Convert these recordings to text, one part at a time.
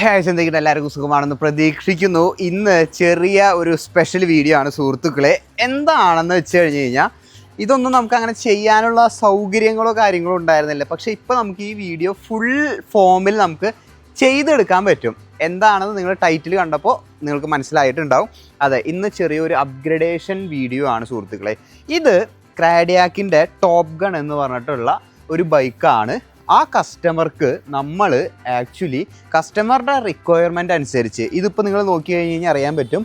എന്തെങ്കിലും എല്ലാവർക്കും സുഖമാണെന്ന് പ്രതീക്ഷിക്കുന്നു. ഇന്ന് ചെറിയ ഒരു സ്പെഷ്യൽ വീഡിയോ ആണ് സുഹൃത്തുക്കളെ. എന്താണെന്ന് വെച്ച് കഴിഞ്ഞ് കഴിഞ്ഞാൽ ഇതൊന്നും നമുക്ക് അങ്ങനെ ചെയ്യാനുള്ള സൗകര്യങ്ങളോ കാര്യങ്ങളോ ഉണ്ടായിരുന്നില്ല. പക്ഷേ ഇപ്പോൾ നമുക്ക് ഈ വീഡിയോ ഫുൾ ഫോമിൽ നമുക്ക് ചെയ്തെടുക്കാൻ പറ്റും. എന്താണെന്ന് നിങ്ങൾ ടൈറ്റിൽ കണ്ടപ്പോൾ നിങ്ങൾക്ക് മനസ്സിലായിട്ടുണ്ടാവും. അതെ, ഇന്ന് ചെറിയൊരു അപ്ഗ്രഡേഷൻ വീഡിയോ ആണ് സുഹൃത്തുക്കളെ. ഇത് ക്രാഡിയാക്കിൻ്റെ ടോപ്പ് ഗൺ എന്ന് പറഞ്ഞിട്ടുള്ള ഒരു ബൈക്കാണ്. ആ കസ്റ്റമർക്ക് നമ്മൾ ആക്ച്വലി കസ്റ്റമറുടെ റിക്വയർമെൻ്റ് അനുസരിച്ച് ഇതിപ്പോൾ നിങ്ങൾ നോക്കി കഴിഞ്ഞ് അറിയാൻ പറ്റും.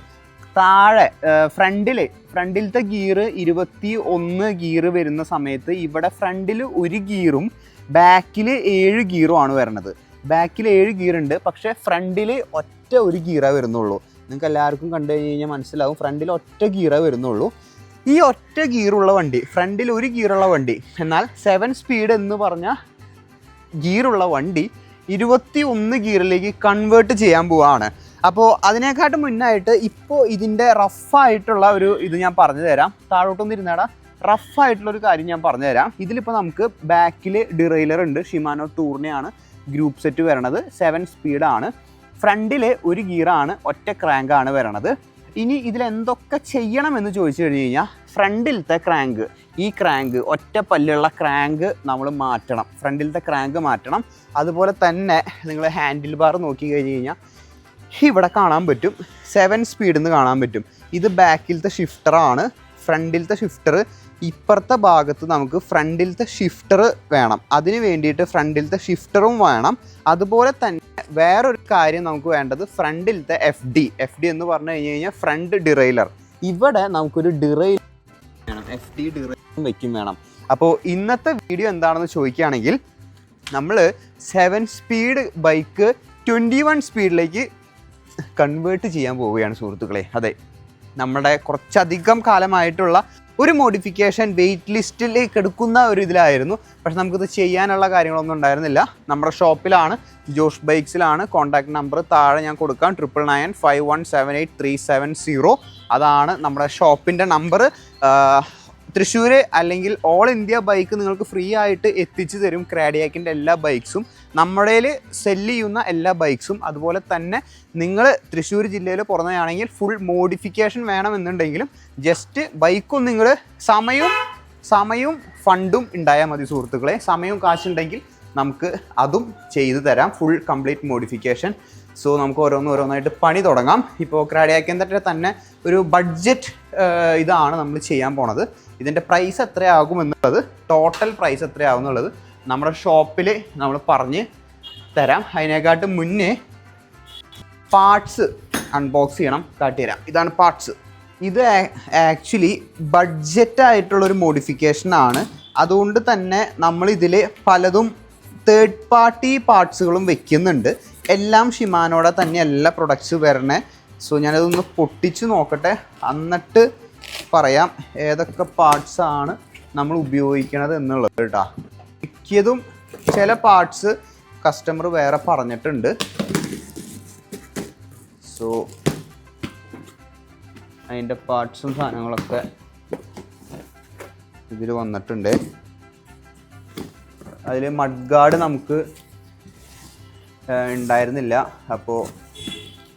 താഴെ ഫ്രണ്ടിലത്തെ ഗിയറ് 21 ഗിയർ വരുന്ന സമയത്ത് ഇവിടെ ഫ്രണ്ടിൽ 1 ഗിയറും ബാക്കിൽ 7 ഗിയറും ആണ് വരുന്നത്. ബാക്കിൽ 7 ഗിയർ ഉണ്ട്, പക്ഷേ ഫ്രണ്ടിൽ ഒറ്റ 1 ഗിയറേ വരുന്നുള്ളൂ. നിങ്ങൾക്ക് എല്ലാവർക്കും കണ്ടു കഴിഞ്ഞാൽ മനസ്സിലാവും, ഫ്രണ്ടിൽ ഒറ്റ ഗിയറേ വരുന്നുള്ളൂ. ഈ ഒറ്റ ഗിയറുള്ള വണ്ടി, ഫ്രണ്ടിൽ 1 ഗിയറുള്ള വണ്ടി, എന്നാൽ 7 സ്പീഡ് എന്ന് പറഞ്ഞാൽ ഗിയറുള്ള വണ്ടി 21 ഗിയറിലേക്ക് കൺവേർട്ട് ചെയ്യാൻ പോവുകയാണ്. അപ്പോൾ അതിനേക്കാട്ടും മുന്നായിട്ട് ഇപ്പോൾ ഇതിൻ്റെ റഫായിട്ടുള്ള ഒരു ഇത് ഞാൻ പറഞ്ഞു തരാം. താഴോട്ടൊന്നും ഇരുന്നാടാ, റഫായിട്ടുള്ളൊരു കാര്യം ഞാൻ പറഞ്ഞു തരാം. ഇതിലിപ്പോൾ നമുക്ക് ബാക്കിൽ ഡിറൈലർ ഉണ്ട്, ഷിമാനോ ടൂർണയാണ് ഗ്രൂപ്പ് സെറ്റ് വരണത്, 7 സ്പീഡാണ്. ഫ്രണ്ടിൽ 1 ഗിയറാണ്, ഒറ്റ ക്രാങ്കാണ് വരണത്. ഇനി ഇതിലെന്തൊക്കെ ചെയ്യണമെന്ന് ചോദിച്ചു കഴിഞ്ഞ് കഴിഞ്ഞാൽ ഫ്രണ്ടിലത്തെ ക്രാങ്ക്, ഈ ക്രാങ്ക് ഒറ്റ പല്ലുള്ള ക്രാങ്ക് നമ്മൾ മാറ്റണം, ഫ്രണ്ടിലത്തെ ക്രാങ്ക് മാറ്റണം. അതുപോലെ തന്നെ നിങ്ങൾ ഹാൻഡിൽ ബാർ നോക്കി കഴിഞ്ഞ് കഴിഞ്ഞാൽ ഇവിടെ കാണാൻ പറ്റും 7 സ്പീഡിൽ നിന്ന് കാണാൻ പറ്റും. ഇത് ബാക്കിലത്തെ ഷിഫ്റ്ററാണ്. ഫ്രണ്ടിലത്തെ ഷിഫ്റ്റർ ഇപ്പുറത്തെ ഭാഗത്ത് നമുക്ക് ഫ്രണ്ടിലത്തെ ഷിഫ്റ്റർ വേണം. അതിന് വേണ്ടിയിട്ട് ഫ്രണ്ടിലത്തെ ഷിഫ്റ്ററും വേണം. അതുപോലെ തന്നെ വേറൊരു കാര്യം നമുക്ക് വേണ്ടത് ഫ്രണ്ടിലത്തെ എഫ് ഡി എന്ന് പറഞ്ഞു കഴിഞ്ഞ് കഴിഞ്ഞാൽ ഫ്രണ്ട് ഡിറൈലർ. ഇവിടെ നമുക്കൊരു ഡിറൈലർ വേണം, എഫ് ഡി ഡിറൈലറും വയ്ക്കും വേണം. അപ്പോൾ ഇന്നത്തെ വീഡിയോ എന്താണെന്ന് ചോദിക്കുകയാണെങ്കിൽ നമ്മൾ 7 സ്പീഡ് ബൈക്ക് 21 സ്പീഡിലേക്ക് കൺവേർട്ട് ചെയ്യാൻ പോവുകയാണ് സുഹൃത്തുക്കളെ. അതെ, നമ്മുടെ കുറച്ചധികം കാലമായിട്ടുള്ള ഒരു മോഡിഫിക്കേഷൻ വെയിറ്റ് ലിസ്റ്റിലേക്ക് എടുക്കുന്ന ഒരു ഇതിലായിരുന്നു. പക്ഷെ നമുക്കിത് ചെയ്യാനുള്ള കാര്യങ്ങളൊന്നും ഉണ്ടായിരുന്നില്ല. നമ്മുടെ ഷോപ്പിലാണ്, ജോഷ് ബൈക്സിലാണ്. കോൺടാക്ട് നമ്പർ താഴെ ഞാൻ കൊടുക്കാം, 9995178370. അതാണ് നമ്മുടെ ഷോപ്പിൻ്റെ നമ്പർ. തൃശ്ശൂർ അല്ലെങ്കിൽ ഓൾ ഇന്ത്യ ബൈക്ക് നിങ്ങൾക്ക് ഫ്രീ ആയിട്ട് എത്തിച്ചു തരും. ക്രാഡിയാക്കിൻ്റെ എല്ലാ ബൈക്സും, നമ്മുടെ സെല്ല് ചെയ്യുന്ന എല്ലാ ബൈക്സും. അതുപോലെ തന്നെ നിങ്ങൾ തൃശ്ശൂർ ജില്ലയിൽ പുറമെയാണെങ്കിൽ ഫുൾ മോഡിഫിക്കേഷൻ വേണമെന്നുണ്ടെങ്കിലും ജസ്റ്റ് ബൈക്കും നിങ്ങൾ സമയവും ഫണ്ടും ഉണ്ടായാൽ മതി സുഹൃത്തുക്കളെ. സമയവും കാശുണ്ടെങ്കിൽ നമുക്ക് അതും ചെയ്തു തരാം, ഫുൾ കംപ്ലീറ്റ് മോഡിഫിക്കേഷൻ. സോ നമുക്ക് ഓരോന്നായിട്ട് പണി തുടങ്ങാം. ഇപ്പോൾ ക്രാഡിയാക്കിൻ്റെ തന്നെ ഒരു ബഡ്ജറ്റ് ഇതാണ് നമ്മൾ ചെയ്യാൻ പോണത്. ഇതിൻ്റെ പ്രൈസ് എത്രയാകുമെന്നുള്ളത്, ടോട്ടൽ പ്രൈസ് എത്രയാകും എന്നുള്ളത് നമ്മുടെ ഷോപ്പിൽ നമ്മൾ പറഞ്ഞ് തരാം. അതിനെക്കാട്ടും മുന്നേ പാർട്സ് അൺബോക്സ് ചെയ്യണം, കാട്ടിത്തരാം. ഇതാണ് പാർട്സ്. ഇത് ആക്ച്വലി ബഡ്ജറ്റായിട്ടുള്ളൊരു മോഡിഫിക്കേഷനാണ്. അതുകൊണ്ട് തന്നെ നമ്മളിതിൽ പലതും തേർഡ് പാർട്ടി പാർട്സുകളും വെക്കുന്നുണ്ട്. എല്ലാം ഷിമാനോടെ തന്നെ എല്ലാ പ്രൊഡക്ട്സ് വരണേ. സോ ഞാനതൊന്ന് പൊട്ടിച്ച് നോക്കട്ടെ, എന്നിട്ട് പറയാം ഏതൊക്കെ പാർട്സാണ് നമ്മൾ ഉപയോഗിക്കണത് എന്നുള്ളത് കേട്ടോ. മിക്കതും ചില പാർട്സ് കസ്റ്റമർ വേറെ പറഞ്ഞിട്ടുണ്ട്. സോ അതിൻ്റെ പാർട്സും സാധനങ്ങളൊക്കെ ഇതിൽ വന്നിട്ടുണ്ട്. അതിൽ മഡ് ഗാർഡ് നമുക്ക് ഉണ്ടായിരുന്നില്ല. അപ്പോൾ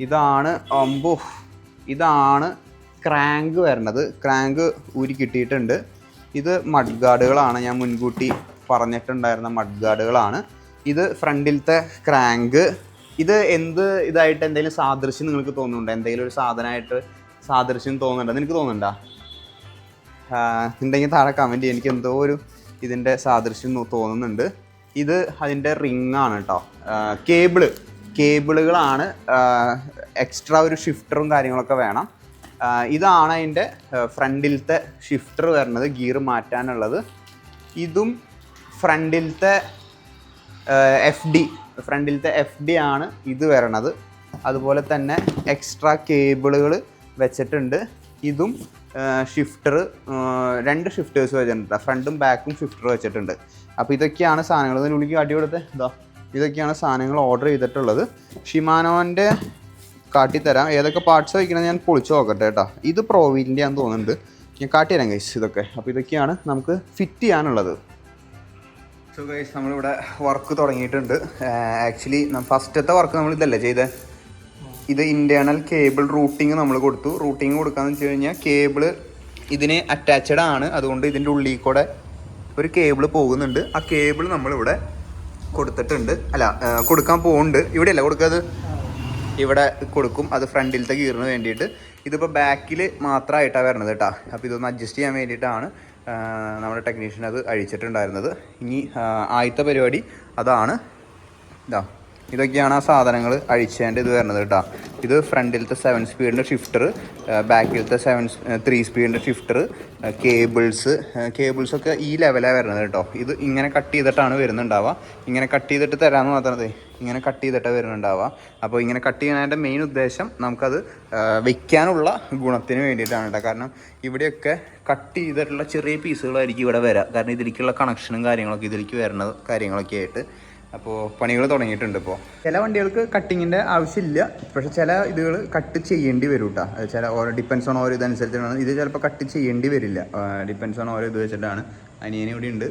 ഇതാണ് ക്രാങ്ക് വരണത്. ക്രാങ്ക് ഊരി കിട്ടിയിട്ടുണ്ട്. ഇത് മഡ് ഗാർഡുകളാണ്, ഞാൻ മുൻകൂട്ടി പറഞ്ഞിട്ടുണ്ടായിരുന്ന മഡ് ഗാർഡുകളാണ്. ഇത് ഫ്രണ്ടിലത്തെ ക്രാങ്ക്. ഇത് ഇതായിട്ട് എന്തെങ്കിലും സാദൃശ്യം നിങ്ങൾക്ക് തോന്നുന്നുണ്ടോ? എന്തെങ്കിലും ഒരു സാദൃശ്യം തോന്നുന്നുണ്ടോ? നിനക്ക് തോന്നുന്നുണ്ടോ? ഉണ്ടെങ്കിൽ താഴെ കമൻറ്റ് ചെയ്യും. എനിക്ക് എന്തോ ഒരു ഇതിൻ്റെ സാദൃശ്യം തോന്നുന്നുണ്ട്. ഇത് അതിൻ്റെ റിങ്ങാണ് കേട്ടോ. കേബിളുകളാണ്. എക്സ്ട്രാ ഒരു ഷിഫ്റ്ററും കാര്യങ്ങളൊക്കെ വേണം. ഇതാണ് അതിൻ്റെ ഫ്രണ്ടിലത്തെ ഷിഫ്റ്റർ വരുന്നത്, ഗിയർ മാറ്റാനുള്ളത്. ഇതും ഫ്രണ്ടിലത്തെ എഫ് ഡി ആണ് ഇത് വരണത്. അതുപോലെ തന്നെ എക്സ്ട്രാ കേബിളുകൾ വെച്ചിട്ടുണ്ട്. ഇതും ഷിഫ്റ്റർ, 2 ഷിഫ്റ്റേഴ്സ് വെച്ചിട്ടുണ്ട്, ഫ്രണ്ടും ബാക്കും ഷിഫ്റ്റർ വെച്ചിട്ടുണ്ട്. അപ്പോൾ ഇതൊക്കെയാണ് സാധനങ്ങൾ. ഇതിനുള്ളിൽ കാട്ടി കൊടുത്ത് ഇതൊക്കെയാണ് സാധനങ്ങൾ ഓർഡർ ചെയ്തിട്ടുള്ളത്. ഷിമാനോൻ്റെ കാട്ടിത്തരാം. ഏതൊക്കെ പാർട്സ് വയ്ക്കണമെന്ന് ഞാൻ പൊളിച്ച് നോക്കട്ടെ കേട്ടോ. ഇത് പ്രോവീലിൻ്റെ ആണെന്ന് തോന്നുന്നുണ്ട്, ഞാൻ കാട്ടിത്തരാം ഗൈസ് ഇതൊക്കെ. അപ്പോൾ ഇതൊക്കെയാണ് നമുക്ക് ഫിറ്റ് ചെയ്യാനുള്ളത്. സോ ഗൈസ് നമ്മളിവിടെ വർക്ക് തുടങ്ങിയിട്ടുണ്ട്. ആക്ച്വലി ഫസ്റ്റത്തെ വർക്ക് നമ്മൾ ഇതല്ലേ ചെയ്തത്. ഇത് ഇൻറ്റേർണൽ കേബിൾ റൂട്ടിങ് നമ്മൾ കൊടുത്തു. റൂട്ടിങ് കൊടുക്കാന്ന് വെച്ച് കഴിഞ്ഞാൽ കേബിള് ഇതിന് അറ്റാച്ച്ഡ് ആണ്. അതുകൊണ്ട് ഇതിൻ്റെ ഉള്ളിൽ കൂടെ ഒരു കേബിൾ പോകുന്നുണ്ട്. ആ കേബിൾ നമ്മളിവിടെ കൊടുത്തിട്ടുണ്ട്. കൊടുക്കാൻ പോകുന്നുണ്ട്. ഇവിടെ അല്ല കൊടുക്കാത്, ഇവിടെ കൊടുക്കും. അത് ഫ്രണ്ടിലത്തെ ഗിയറിന് വേണ്ടിയിട്ട്. ഇതിപ്പോൾ ബാക്കിൽ മാത്രമായിട്ടാണ് വരണത് കേട്ടോ. അപ്പോൾ ഇതൊന്ന് അഡ്ജസ്റ്റ് ചെയ്യാൻ വേണ്ടിയിട്ടാണ് നമ്മുടെ ടെക്നീഷ്യൻ അത് അഴിച്ചിട്ടുണ്ടായിരുന്നത്. ഇനി ആദ്യത്തെ പരിപാടി അതാണ്. ഇതൊക്കെയാണ് ആ സാധനങ്ങൾ അഴിച്ചതിൻ്റെ ഇത് വരുന്നത് കേട്ടോ. ഇത് ഫ്രണ്ടിലത്തെ 7 സ്പീഡിൻ്റെ ഷിഫ്റ്റർ, ബാക്കിലത്തെ 3 സ്പീഡിൻ്റെ ഷിഫ്റ്റർ, കേബിൾസൊക്കെ ഈ ലെവലാണ് വരുന്നത് കേട്ടോ. ഇത് ഇങ്ങനെ കട്ട് ചെയ്തിട്ടാണ് വരുന്നുണ്ടാവുക. ഇങ്ങനെ കട്ട് ചെയ്തിട്ട് തരാമെന്ന് മാത്രമേ, ഇങ്ങനെ കട്ട് ചെയ്തിട്ടാണ് വരുന്നുണ്ടാവുക. അപ്പോൾ ഇങ്ങനെ കട്ട് ചെയ്യുന്നതിൻ്റെ മെയിൻ ഉദ്ദേശം നമുക്കത് വയ്ക്കാനുള്ള ഗുണത്തിന് വേണ്ടിയിട്ടാണ് കേട്ടോ. കാരണം ഇവിടെയൊക്കെ കട്ട് ചെയ്തിട്ടുള്ള ചെറിയ പീസുകളായിരിക്കും ഇവിടെ വരാം. കാരണം ഇതിലേക്കുള്ള കണക്ഷനും കാര്യങ്ങളൊക്കെ ഇതിലേക്ക് വരുന്ന കാര്യങ്ങളൊക്കെ ആയിട്ട്. അപ്പോൾ പണികൾ തുടങ്ങിയിട്ടുണ്ട്. ഇപ്പോൾ ചില വണ്ടികൾക്ക് കട്ടിങ്ങിൻ്റെ ആവശ്യമില്ല, പക്ഷേ ചില ഇതുകൾ കട്ട് ചെയ്യേണ്ടി വരും കേട്ടോ. ചില ഓരോ ഡിപ്പെൻസ് ഓൺ ഓരോ ഇതനുസരിച്ചാണ്. ഇത് ചിലപ്പോൾ കട്ട് ചെയ്യേണ്ടി വരില്ല, ഡിപ്പെൻസ് ഓൺ ഓരോ ഇത് വെച്ചിട്ടാണ്. അനിയനെ ഇവിടെ ഉണ്ട്.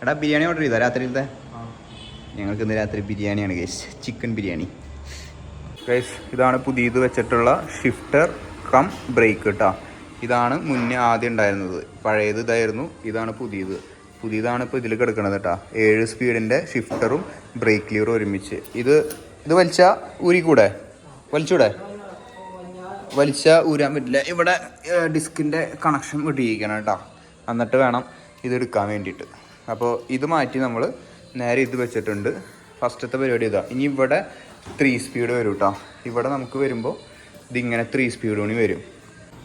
എടാ ബിരിയാണി ഓർഡർ ചെയ്താൽ രാത്രിയിലത്തെ? ഞങ്ങൾക്ക് ഇന്ന് രാത്രി ബിരിയാണിയാണ് ഗൈസ്, ചിക്കൻ ബിരിയാണി ഗൈസ്. ഇതാണ് പുതിയത് വെച്ചിട്ടുള്ള ഷിഫ്റ്റർ കം ബ്രേക്ക് കേട്ടോ. ഇതാണ് മുന്നേ ആദ്യം ഉണ്ടായിരുന്നത്, പഴയത് ഇതായിരുന്നു. ഇതാണ് പുതിയതാണ് ഇപ്പോൾ ഇതിൽ കിടക്കുന്നത് കേട്ടോ. 7 സ്പീഡിൻ്റെ ഷിഫ്റ്ററും ബ്രേക്ക് ലിവറും ഒരുമിച്ച്. ഇത് വലിച്ചാൽ വലിച്ചൂടെ? വലിച്ചാൽ ഊരാൻ പറ്റില്ല. ഇവിടെ ഡിസ്കിൻ്റെ കണക്ഷൻ വിട്ടിരിക്കണം കേട്ടോ. എന്നിട്ട് വേണം ഇതെടുക്കാൻ വേണ്ടിയിട്ട്. അപ്പോൾ ഇത് മാറ്റി നമ്മൾ നേരെ ഇത് വെച്ചിട്ടുണ്ട്. ഫസ്റ്റത്തെ പരിപാടി ഇതാ. ഇനി ഇവിടെ 3 സ്പീഡ് വരും കേട്ടോ. ഇവിടെ നമുക്ക് വരുമ്പോൾ ഇതിങ്ങനെ 3 സ്പീഡ് കൂടി വരും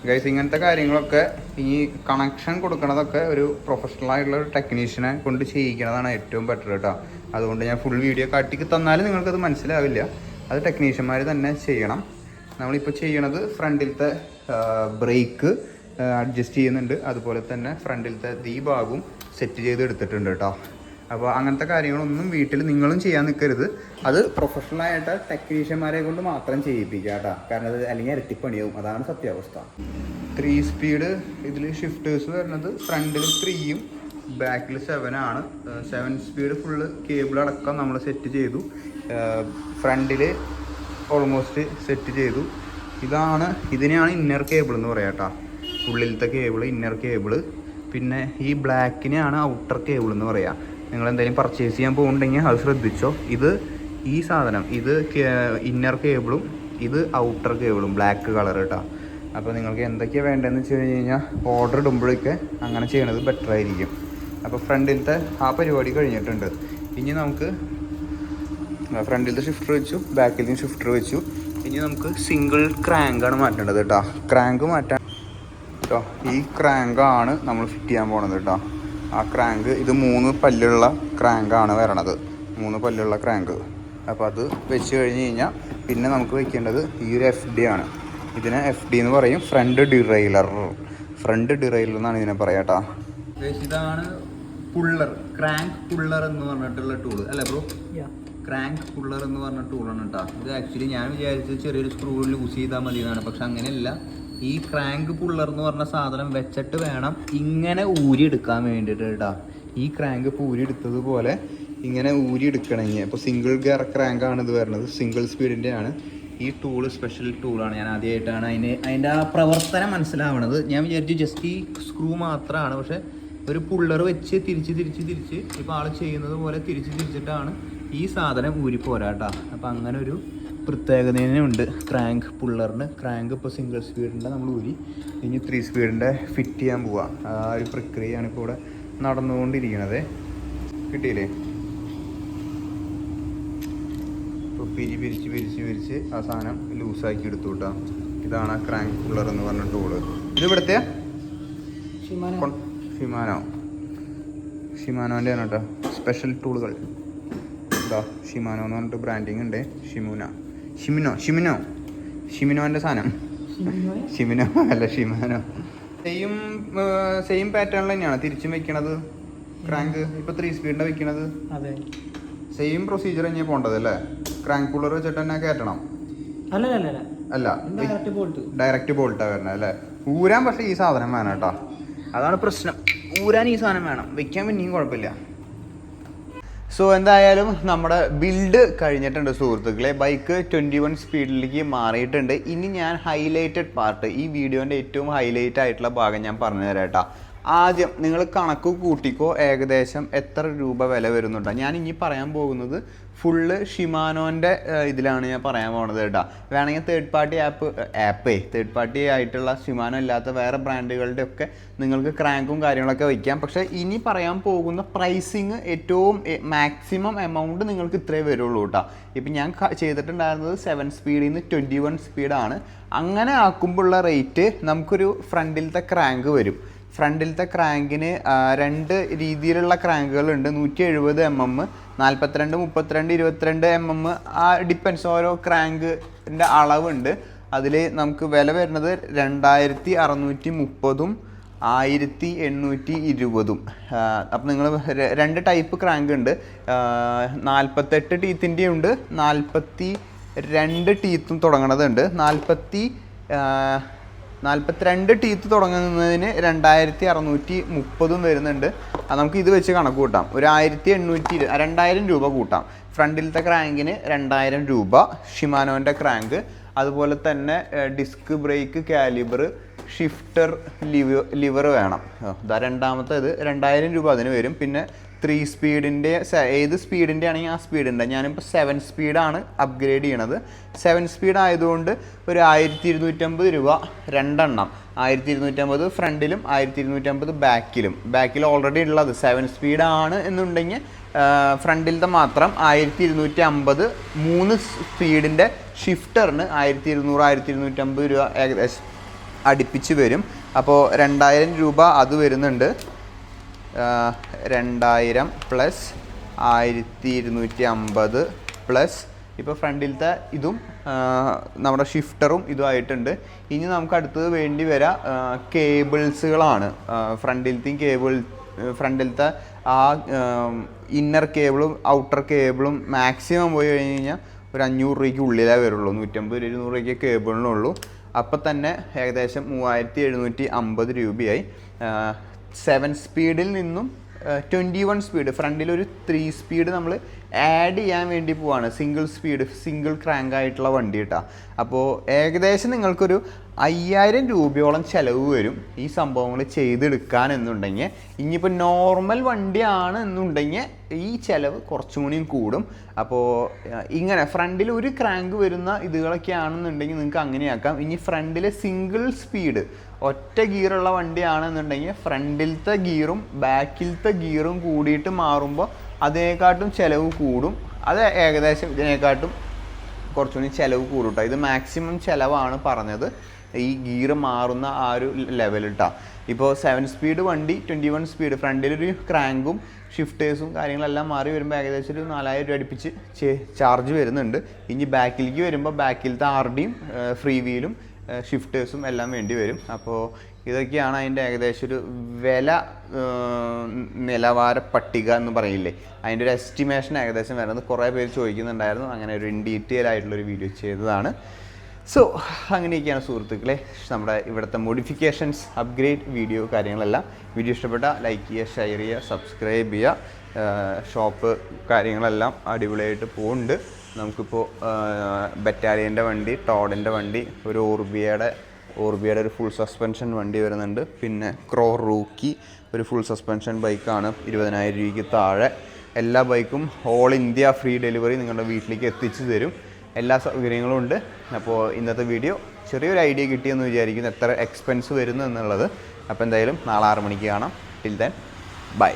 ഗൈസ്. ഇങ്ങനത്തെ കാര്യങ്ങളൊക്കെ ഇനി കണക്ഷൻ കൊടുക്കണതൊക്കെ ഒരു പ്രൊഫഷണൽ ആയിട്ടുള്ള ഒരു ടെക്നീഷ്യനെ കൊണ്ട് ചെയ്യിക്കുന്നതാണ് ഏറ്റവും ബെറ്റർ കേട്ടോ. അതുകൊണ്ട് ഞാൻ ഫുൾ വീഡിയോ കാട്ടിക്ക് തന്നാലും നിങ്ങൾക്കത് മനസ്സിലാവില്ല. അത് ടെക്നീഷ്യന്മാർ തന്നെ ചെയ്യണം. നമ്മളിപ്പോൾ ചെയ്യണത് ഫ്രണ്ടിലത്തെ ബ്രേക്ക് അഡ്ജസ്റ്റ് ചെയ്യുന്നുണ്ട്. അതുപോലെ തന്നെ ഫ്രണ്ടിലത്തെ ഈ ഭാഗവും സെറ്റ് ചെയ്ത് എടുത്തിട്ടുണ്ട് കേട്ടോ. അപ്പോൾ അങ്ങനത്തെ കാര്യങ്ങളൊന്നും വീട്ടിൽ നിങ്ങളും ചെയ്യാൻ നിൽക്കരുത്. അത് പ്രൊഫഷണലായിട്ട് ടെക്നീഷ്യന്മാരെ കൊണ്ട് മാത്രം ചെയ്യിപ്പിക്കുക കേട്ടോ. കാരണം അത് അല്ലെങ്കിൽ ഇരട്ടിപ്പണിയാവും. അതാണ് സത്യാവസ്ഥ. 3 സ്പീഡ് ഇതിൽ ഷിഫ്റ്റേഴ്സ് വരുന്നത് ഫ്രണ്ടിൽ 3ഉം ബാക്കിൽ 7 ആണ്. 7 സ്പീഡ് ഫുള്ള് കേബിൾ അടക്കം നമ്മൾ സെറ്റ് ചെയ്തു. ഫ്രണ്ടിൽ ഓൾമോസ്റ്റ് സെറ്റ് ചെയ്തു. ഇതിനെയാണ് ഇന്നർ കേബിൾ എന്ന് പറയാം കേട്ടോ. ഉള്ളിലത്തെ കേബിൾ ഇന്നർ കേബിൾ. പിന്നെ ഈ ബ്ലാക്കിനെയാണ് ഔട്ടർ കേബിൾ എന്ന് പറയാം. നിങ്ങൾ എന്തെങ്കിലും പർച്ചേസ് ചെയ്യാൻ പോകുന്നുണ്ടെങ്കിൽ അത് ശ്രദ്ധിച്ചോ. ഈ സാധനം ഇത് ഇന്നർ കേബിളും ഇത് ഔട്ടർ കേബിളും ബ്ലാക്ക് കളർ കേട്ടോ. അപ്പോൾ നിങ്ങൾക്ക് എന്തൊക്കെയാണ് വേണ്ടതെന്ന് വെച്ച് കഴിഞ്ഞ് കഴിഞ്ഞാൽ ഓർഡർ ഇടുമ്പോഴൊക്കെ അങ്ങനെ ചെയ്യണത് ബെറ്റർ ആയിരിക്കും. അപ്പോൾ ഫ്രണ്ടിലത്തെ ആ പരിപാടി കഴിഞ്ഞിട്ടുണ്ട്. ഇനി നമുക്ക് ഫ്രണ്ടിലത്തെ ഷിഫ്റ്റർ വെച്ചു, ബാക്കിലത്തെ ഷിഫ്റ്റർ വെച്ചു. ഇനി നമുക്ക് സിംഗിൾ ക്രാങ്കാണ് മാറ്റേണ്ടത് കേട്ടോ. ക്രാങ്ക് മാറ്റാൻ കേട്ടോ. ഈ ക്രാങ്കാണ് നമ്മൾ ഫിറ്റ് ചെയ്യാൻ പോണത് കേട്ടോ. ആ ക്രാങ്ക് ഇത് 3 പല്ലുള്ള ക്രാങ്കാണ് വരണത്, 3 പല്ലുള്ള ക്രാങ്ക്. അപ്പോൾ അത് വെച്ച് കഴിഞ്ഞ് കഴിഞ്ഞാൽ പിന്നെ നമുക്ക് വെക്കേണ്ടത് ഈ ഒരു FD ആണ്. ഇതിനെ FD എന്ന് പറയും, ഫ്രണ്ട് ഡിറൈലർ എന്നാണ് ഇതിനെ പറയാം കേട്ടോ. ഇതാണ് പുള്ളർ, ക്രാങ്ക് പുള്ളർ എന്ന് പറഞ്ഞിട്ടുള്ള ടൂള് അല്ലേ ബ്രോ? ക്രാങ്ക് പുള്ളർ എന്ന് പറഞ്ഞ ടൂളാണ് കേട്ടോ. ഇത് ആക്ച്വലി ഞാൻ വിചാരിച്ചത് ചെറിയൊരു സ്ക്രൂ ലൂസ് ചെയ്താൽ മതി എന്നാണ്. പക്ഷെ അങ്ങനെയല്ല. ഈ ക്രാങ്ക് പുള്ളർ എന്ന് പറഞ്ഞ സാധനം വെച്ചിട്ട് വേണം ഇങ്ങനെ ഊരി എടുക്കാൻ വേണ്ടിയിട്ട് കേട്ടോ. ഈ ക്രാങ്ക് ഇപ്പോൾ ഊരി എടുത്തതുപോലെ ഇങ്ങനെ ഊരി എടുക്കണമെങ്കിൽ ഇപ്പോൾ സിംഗിൾ ഗിയർ ക്രാങ്കാണ് ഇത് വരുന്നത്, സിംഗിൾ സ്പീഡിൻ്റെ ആണ്. ഈ ടൂള് സ്പെഷ്യൽ ടൂളാണ്. ഞാൻ ആദ്യമായിട്ടാണ് അതിൻ്റെ ആ പ്രവർത്തനം മനസ്സിലാവണത്. ഞാൻ വിചാരിച്ചു ജസ്റ്റ് ഈ സ്ക്രൂ മാത്രമാണ്. പക്ഷേ ഒരു പുള്ളർ വെച്ച് തിരിച്ച് ഇപ്പോൾ ആൾ ചെയ്യുന്നത് പോലെ തിരിച്ചിട്ടാണ് ഈ സാധനം ഊരി പോരാട്ടോ. അപ്പോൾ അങ്ങനെ ഒരു പ്രത്യേകതയുണ്ട് ക്രാങ്ക് പുള്ളറിന്. ക്രാങ്ക് ഇപ്പോൾ സിംഗിൾ സ്പീഡിൻ്റെ നമ്മൾ ഊരി ഇനി 3 സ്പീഡിൻ്റെ ഫിറ്റ് ചെയ്യാൻ പോവുക. ആ ഒരു പ്രക്രിയയാണ് ഇപ്പോൾ ഇവിടെ നടന്നുകൊണ്ടിരിക്കുന്നത്. കിട്ടിയില്ലേ? ഇപ്പോൾ പിരിച്ച് ആ സാധനം ലൂസാക്കി എടുത്തു കേട്ടോ. ഇതാണ് ആ ക്രാങ്ക് പുള്ളർ എന്ന് പറഞ്ഞ ടൂള്. ഇത് ഇവിടുത്തെ ഷിമാനോൻ്റെ ആണ് കേട്ടോ. സ്പെഷ്യൽ ടൂളുകൾ ഇതാ ഷിമാനോ എന്ന് പറഞ്ഞിട്ട് ബ്രാൻഡിങ് ഉണ്ട്. ഷിമിനോൻ്റെ സാധനം. ഷിമിനോ അല്ല, ഷിമാനോ. സെയിം പാറ്റേണിൽ തന്നെയാണ് തിരിച്ചും വെക്കണത്. ക്രാങ്ക് ഇപ്പോൾ 3 സ്പീഡിൻ്റെ വെക്കണത് സെയിം പ്രൊസീജിയർ തന്നെയാണ് പോകേണ്ടത് അല്ലേ? ക്രാങ്ക് പുള്ളർ വെച്ചിട്ട് തന്നെ കയറ്റണം അല്ല, ഡയറക്റ്റ് ബോൾട്ടാണ് വരണത് അല്ലേ? ഊരാൻ പക്ഷേ ഈ സാധനം വേണം കേട്ടോ. അതാണ് പ്രശ്നം. ഊരാൻ ഈ സാധനം വേണം, വെക്കാൻ പിന്നെയും കുഴപ്പമില്ല. സോ എന്തായാലും നമ്മുടെ ബിൽഡ് കഴിഞ്ഞിട്ടുണ്ട് സുഹൃത്തുക്കളെ. ബൈക്ക് 21 സ്പീഡിലേക്ക് മാറിയിട്ടുണ്ട്. ഇനി ഞാൻ ഹൈലൈറ്റഡ് പാർട്ട്, ഈ വീഡിയോൻ്റെ ഏറ്റവും ഹൈലൈറ്റ് ആയിട്ടുള്ള ഭാഗം ഞാൻ പറഞ്ഞു തരാം കേട്ടോ. ആദ്യം നിങ്ങൾ കണക്ക് കൂട്ടിക്കോ ഏകദേശം എത്ര രൂപ വില വരുന്നുണ്ടോ. ഞാൻ ഇനി പറയാൻ പോകുന്നത് ഫുള്ള് ഷിമാനോൻ്റെ ഇതിലാണ് ഞാൻ പറയാൻ പോകുന്നത് കേട്ടോ. വേണമെങ്കിൽ തേർഡ് പാർട്ടി ആയിട്ടുള്ള ഷിമാനോ ഇല്ലാത്ത വേറെ ബ്രാൻഡുകളുടെ ഒക്കെ നിങ്ങൾക്ക് ക്രാങ്കും കാര്യങ്ങളൊക്കെ വയ്ക്കാം. പക്ഷേ ഇനി പറയാൻ പോകുന്ന പ്രൈസിങ് ഏറ്റവും മാക്സിമം എമൗണ്ട് നിങ്ങൾക്ക് ഇത്രേ വരുള്ളൂ കേട്ടോ. ഇപ്പം ഞാൻ ചെയ്തിട്ടുണ്ടായിരുന്നത് 7 സ്പീഡിൽ നിന്ന് 21 സ്പീഡാണ്. അങ്ങനെ ആക്കുമ്പോഴുള്ള റേറ്റ് നമുക്കൊരു ഫ്രണ്ടിലത്തെ ക്രാങ്ക് വരും. ഫ്രണ്ടിലത്തെ ക്രാങ്കിന് 2 രീതിയിലുള്ള ക്രാങ്കുകളുണ്ട്. 170 mm, 42, 32, 22 mm. ഡിപ്പെൻസ്, ഓരോ ക്രാങ്കിൻ്റെ അളവുണ്ട്. അതിൽ നമുക്ക് വില വരുന്നത് 2630 1820. അപ്പം നിങ്ങൾ 2 ടൈപ്പ് ക്രാങ്ക് ഉണ്ട്. 48 ടീത്തിൻ്റെ ഉണ്ട്, 42 ടീത്തും തുടങ്ങണതുണ്ട്. 42 ടീത്ത് തുടങ്ങുന്നതിന് 2630 വരുന്നുണ്ട്. അത് നമുക്ക് ഇത് വെച്ച് കണക്ക് കൂട്ടാം. ഒരു 2000 രൂപ കൂട്ടാം. ഫ്രണ്ടിലത്തെ ക്രാങ്കിന് 2000 രൂപ ഷിമാനോൻ്റെ ക്രാങ്ക്. അതുപോലെ തന്നെ disc brake, caliper, shifter, lever വേണം. രണ്ടാമത്തേത് 2000 രൂപ അതിന് വരും. പിന്നെ 3 സ്പീഡിൻ്റെ ഏത് സ്പീഡിൻ്റെ ആണെങ്കിൽ ആ സ്പീഡുണ്ട്. ഞാനിപ്പോൾ 7 സ്പീഡാണ് അപ്ഗ്രേഡ് ചെയ്യണത്. 7 സ്പീഡ് ആയതുകൊണ്ട് ഒരു 1250 രൂപ രണ്ടെണ്ണം. 1250 ഫ്രണ്ടിലും 1250 ബാക്കിൽ ഓൾറെഡി ഉള്ളത് 7 സ്പീഡാണ് എന്നുണ്ടെങ്കിൽ ഫ്രണ്ടിലത്തെ മാത്രം 1250. 3 സ്പീഡിൻ്റെ ഷിഫ്റ്ററിന് 1200 1250 രൂപ ഏകദേശം അടുപ്പിച്ച് വരും. അപ്പോൾ 2000 രൂപ അത് വരുന്നുണ്ട്. 2000 പ്ലസ് 1250 പ്ലസ് ഇപ്പോൾ ഫ്രണ്ടിലത്തെ ഇതും നമ്മുടെ ഷിഫ്റ്ററും ഇതുമായിട്ടുണ്ട്. ഇനി നമുക്ക് അടുത്തത് വേണ്ടി വരാം കേബിൾസുകളാണ്. ഫ്രണ്ടിലത്തെ ആ ഇന്നർ കേബിളും ഔട്ടർ കേബിളും മാക്സിമം പോയി കഴിഞ്ഞ് കഴിഞ്ഞാൽ ഒരു 500 രൂപയ്ക്ക് ഉള്ളിലേ വരുള്ളൂ. 150 200 രൂപയ്ക്ക് കേബിളിനുള്ളൂ. അപ്പോൾ തന്നെ ഏകദേശം 3750 രൂപയായി. 7 സ്പീഡിൽ നിന്നും 21 സ്പീഡ്, ഫ്രണ്ടിലൊരു 3 സ്പീഡ് നമ്മൾ ആഡ് ചെയ്യാൻ വേണ്ടി പോവാണ്. സിംഗിൾ ക്രാങ്ക് ആയിട്ടുള്ള വണ്ടി കേട്ടോ. അപ്പോൾ ഏകദേശം നിങ്ങൾക്കൊരു 5000 രൂപയോളം ചിലവ് വരും ഈ സംഭവങ്ങൾ ചെയ്തെടുക്കാൻ എന്നുണ്ടെങ്കിൽ. ഇനിയിപ്പോൾ നോർമൽ വണ്ടിയാണ് എന്നുണ്ടെങ്കിൽ ഈ ചിലവ് കുറച്ചും കൂടിയും കൂടും. അപ്പോൾ ഇങ്ങനെ ഫ്രണ്ടിൽ ഒരു ക്രാങ്ക് വരുന്ന ഇതുകളൊക്കെ ആണെന്നുണ്ടെങ്കിൽ നിങ്ങൾക്ക് അങ്ങനെയാക്കാം. ഇനി ഫ്രണ്ടിൽ സിംഗിൾ സ്പീഡ് ഒറ്റ ഗിയറുള്ള വണ്ടിയാണെന്നുണ്ടെങ്കിൽ ഫ്രണ്ടിലത്തെ ഗിയറും ബാക്കിലത്തെ ഗിയറും കൂടിയിട്ട് മാറുമ്പോൾ അതിനെക്കാട്ടും ചിലവ് കൂടും. അത് ഏകദേശം ഇതിനെക്കാട്ടും കുറച്ചുകൂടി ചിലവ് കൂടും കേട്ടോ. ഇത് മാക്സിമം ചിലവാണ് പറഞ്ഞത് ഈ ഗിയർ മാറുന്ന ആ ഒരു ലെവൽ കേട്ടോ. ഇപ്പോൾ 7 സ്പീഡ് വണ്ടി 21 സ്പീഡ് ഫ്രണ്ടിലൊരു ക്രാങ്കും ഷിഫ്റ്റേഴ്സും കാര്യങ്ങളെല്ലാം മാറി വരുമ്പോൾ ഏകദേശം ഒരു 4000 രൂപ അടുപ്പിച്ച് ചാർജ് വരുന്നുണ്ട്. ഇനി ബാക്കിലേക്ക് വരുമ്പോൾ ബാക്കിലത്തെ RDയും ഫ്രീ വീലും ഷിഫ്റ്റേഴ്സും എല്ലാം വേണ്ടി വരും. അപ്പോൾ ഇതൊക്കെയാണ് അതിൻ്റെ ഏകദേശം ഒരു വില നിലവാര പട്ടിക എന്ന് പറയില്ലേ, അതിൻ്റെ ഒരു എസ്റ്റിമേഷൻ ഏകദേശം വരുന്നത്. കുറേ പേര് ചോദിക്കുന്നുണ്ടായിരുന്നു. അങ്ങനെ ഒരു ഇൻ ഡീറ്റെയിൽ ആയിട്ടുള്ളൊരു വീഡിയോ ചെയ്തതാണ്. സോ അങ്ങനെയൊക്കെയാണ് സുഹൃത്തുക്കളെ നമ്മുടെ ഇവിടുത്തെ മോഡിഫിക്കേഷൻസ്, അപ്ഗ്രേഡ് വീഡിയോ കാര്യങ്ങളെല്ലാം. വീഡിയോ ഇഷ്ടപ്പെട്ട ലൈക്ക് ചെയ്യുക, ഷെയർ ചെയ്യുക, സബ്സ്ക്രൈബ് ചെയ്യുക. ഷോപ്പ് കാര്യങ്ങളെല്ലാം അടിപൊളിയായിട്ട് പോകുന്നുണ്ട്. നമുക്കിപ്പോൾ ബറ്റാലിയൻ്റെ വണ്ടി, ടോഡിൻ്റെ വണ്ടി, ഒരു ഓർബിയയുടെ ഒരു ഫുൾ സസ്പെൻഷൻ വണ്ടി വരുന്നുണ്ട്. പിന്നെ ക്രോ റൂക്കി ഒരു ഫുൾ സസ്പെൻഷൻ ബൈക്കാണ് 20000 രൂപയ്ക്ക് താഴെ. എല്ലാ ബൈക്കും ഓൾ ഇന്ത്യ ഫ്രീ ഡെലിവറി നിങ്ങളുടെ വീട്ടിലേക്ക് എത്തിച്ചു തരും. എല്ലാ സൗകര്യങ്ങളും ഉണ്ട്. അപ്പോൾ ഇന്നത്തെ വീഡിയോ ചെറിയൊരു ഐഡിയ കിട്ടിയെന്ന് വിചാരിക്കുന്നു എത്ര എക്സ്പെൻസ് വരുന്നു എന്നുള്ളത്. അപ്പോൾ എന്തായാലും നാളെ 6 മണിക്ക് കാണാം. Till then bye.